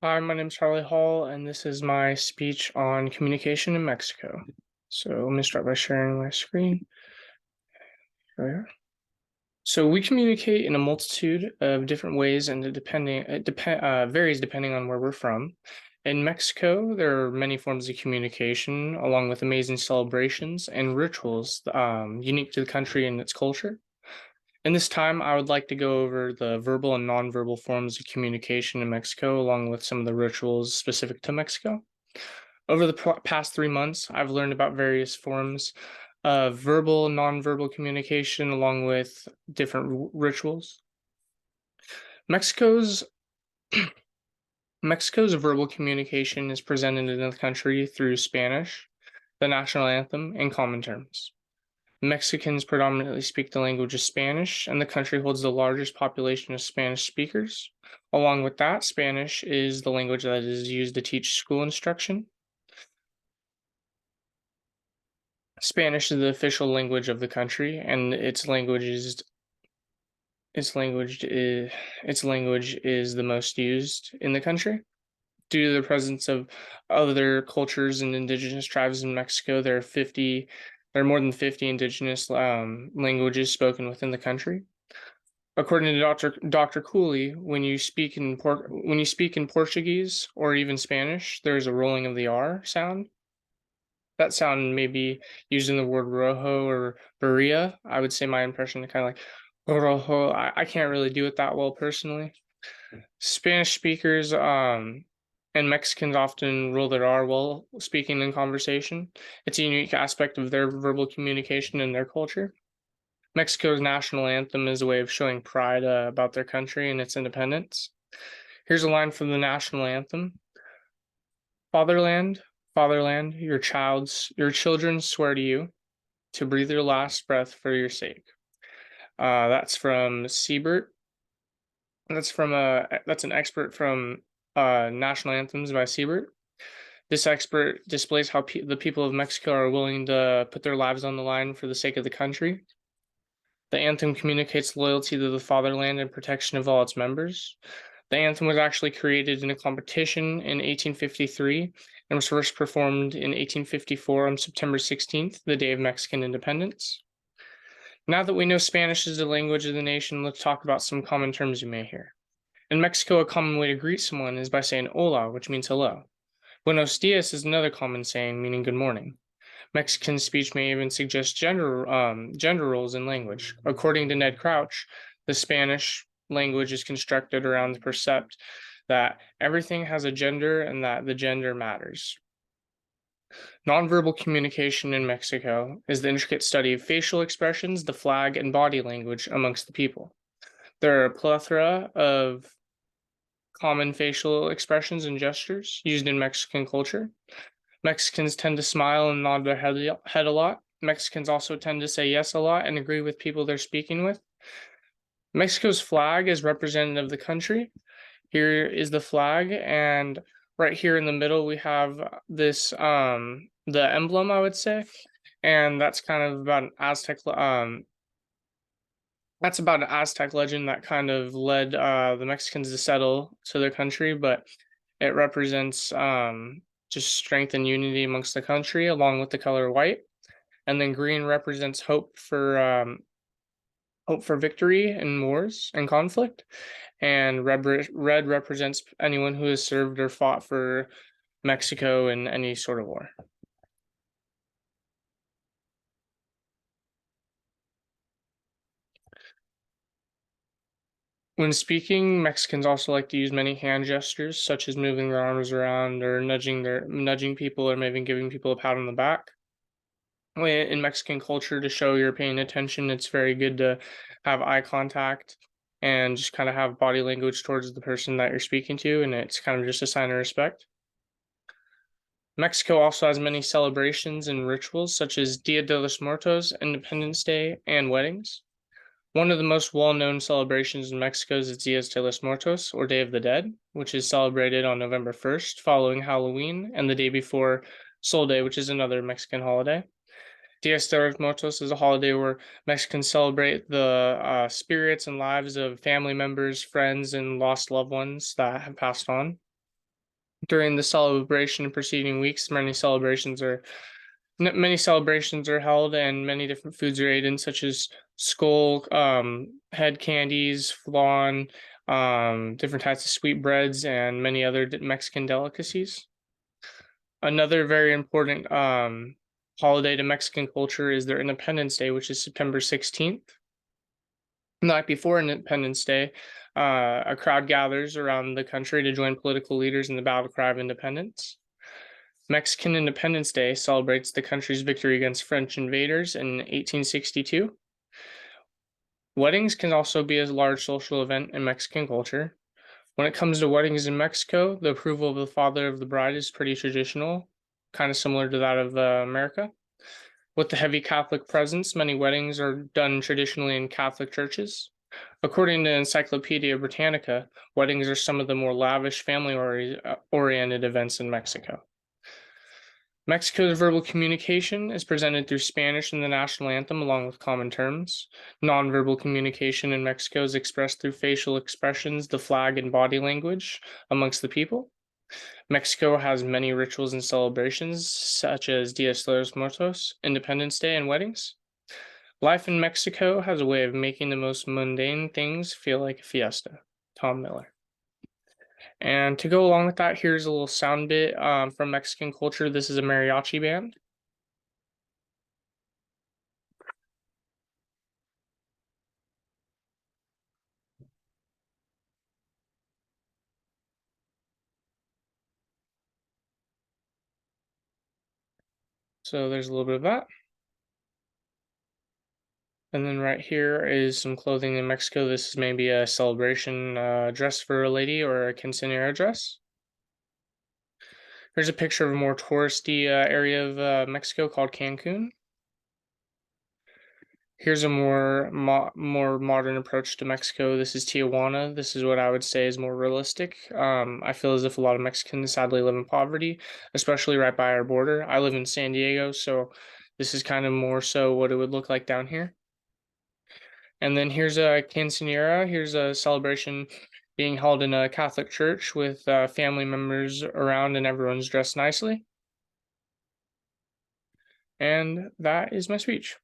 Hi, my name is Charlie Hall, and this is my speech on communication in Mexico. So let me start by sharing my screen. Here we are. So we communicate in a multitude of different ways, and it varies depending on where we're from. In Mexico, there are many forms of communication, along with amazing celebrations and rituals unique to the country and its culture. In this time, I would like to go over the verbal and nonverbal forms of communication in Mexico, along with some of the rituals specific to Mexico. Over the past 3 months, I've learned about various forms of verbal, nonverbal communication, along with different rituals. Mexico's Mexico's verbal communication is presented in the country through Spanish, the national anthem, and common terms. Mexicans predominantly speak the language of Spanish, and the country holds the largest population of Spanish speakers. Along with that, Spanish is the language that is used to teach school instruction. Spanish is the official language of the country, and its language is the most used in the country. Due to the presence of other cultures and indigenous tribes in Mexico, there are more than 50 indigenous languages spoken within the country. According to Dr. Cooley, when you speak in Portuguese or even Spanish, there's a rolling of the R sound. That sound may be used in the word rojo or barilla. I would say my impression is kind of like rojo. I can't really do it that well personally. Spanish speakers and Mexicans often roll their R while speaking in conversation. It's a unique aspect of their verbal communication and their culture. Mexico's national anthem is a way of showing pride about their country and its independence. Here's a line from the national anthem: "Fatherland, fatherland, your children swear to you to breathe their last breath for your sake." That's from Siebert. That's an expert from National Anthems by Siebert. This expert displays how the people of Mexico are willing to put their lives on the line for the sake of the country. The anthem communicates loyalty to the fatherland and protection of all its members. The anthem was actually created in a competition in 1853 and was first performed in 1854 on September 16th, the day of Mexican independence. Now that we know Spanish is the language of the nation, let's talk about some common terms you may hear. In Mexico, a common way to greet someone is by saying hola, which means hello. Buenos dias is another common saying meaning good morning. Mexican speech may even suggest gender roles in language. According to Ned Crouch, the Spanish language is constructed around the percept that everything has a gender and that the gender matters. Nonverbal communication in Mexico is the intricate study of facial expressions, the flag, and body language amongst the people. There are a plethora of common facial expressions and gestures used in Mexican culture. Mexicans tend to smile and nod their head a lot. Mexicans also tend to say yes a lot and agree with people they're speaking with. Mexico's flag is representative of the country. Here is the flag, and right here in the middle we have this the emblem, I would say, and that's kind of about an Aztec that's about an Aztec legend that kind of led the Mexicans to settle to their country, but it represents just strength and unity amongst the country, along with the color white. And then green represents hope for victory in wars and conflict, and red represents anyone who has served or fought for Mexico in any sort of war. When speaking, Mexicans also like to use many hand gestures, such as moving their arms around or nudging people, or maybe giving people a pat on the back. In Mexican culture, to show you're paying attention, it's very good to have eye contact and just kind of have body language towards the person that you're speaking to, and it's kind of just a sign of respect. Mexico also has many celebrations and rituals, such as Dia de los Muertos, Independence Day, and weddings. One of the most well-known celebrations in Mexico is Dia de los Muertos, or Day of the Dead, which is celebrated on November 1st, following Halloween, and the day before Sol Day, which is another Mexican holiday. Dia de los Muertos is a holiday where Mexicans celebrate the spirits and lives of family members, friends, and lost loved ones that have passed on. During the celebration and preceding weeks, many celebrations are held, and many different foods are eaten, such as skull, head candies, flan, different types of sweetbreads, and many other Mexican delicacies. Another very important holiday to Mexican culture is their Independence Day, which is September 16th. The night before Independence Day, a crowd gathers around the country to join political leaders in the battle cry of independence. Mexican Independence Day celebrates the country's victory against French invaders in 1862. Weddings can also be a large social event in Mexican culture. When it comes to weddings in Mexico, the approval of the father of the bride is pretty traditional, kind of similar to that of America. With the heavy Catholic presence, many weddings are done traditionally in Catholic churches. According to Encyclopedia Britannica, weddings are some of the more lavish family-oriented events in Mexico. Mexico's verbal communication is presented through Spanish and the national anthem, along with common terms. Nonverbal communication in Mexico is expressed through facial expressions, the flag, and body language amongst the people. Mexico has many rituals and celebrations, such as Dias de los Muertos, Independence Day, and weddings. Life in Mexico has a way of making the most mundane things feel like a fiesta. Tom Miller. And to go along with that, here's a little sound bit from Mexican culture. This is a mariachi band. So there's a little bit of that. And then right here is some clothing in Mexico. This is maybe a celebration dress for a lady, or a quinceañera dress. Here's a picture of a more touristy area of Mexico called Cancun. Here's a more modern approach to Mexico. This is Tijuana. This is what I would say is more realistic. I feel as if a lot of Mexicans sadly live in poverty, especially right by our border. I live in San Diego, so this is kind of more so what it would look like down here. And then here's a quinceañera. Here's a celebration being held in a Catholic church with family members around, and everyone's dressed nicely. And that is my speech.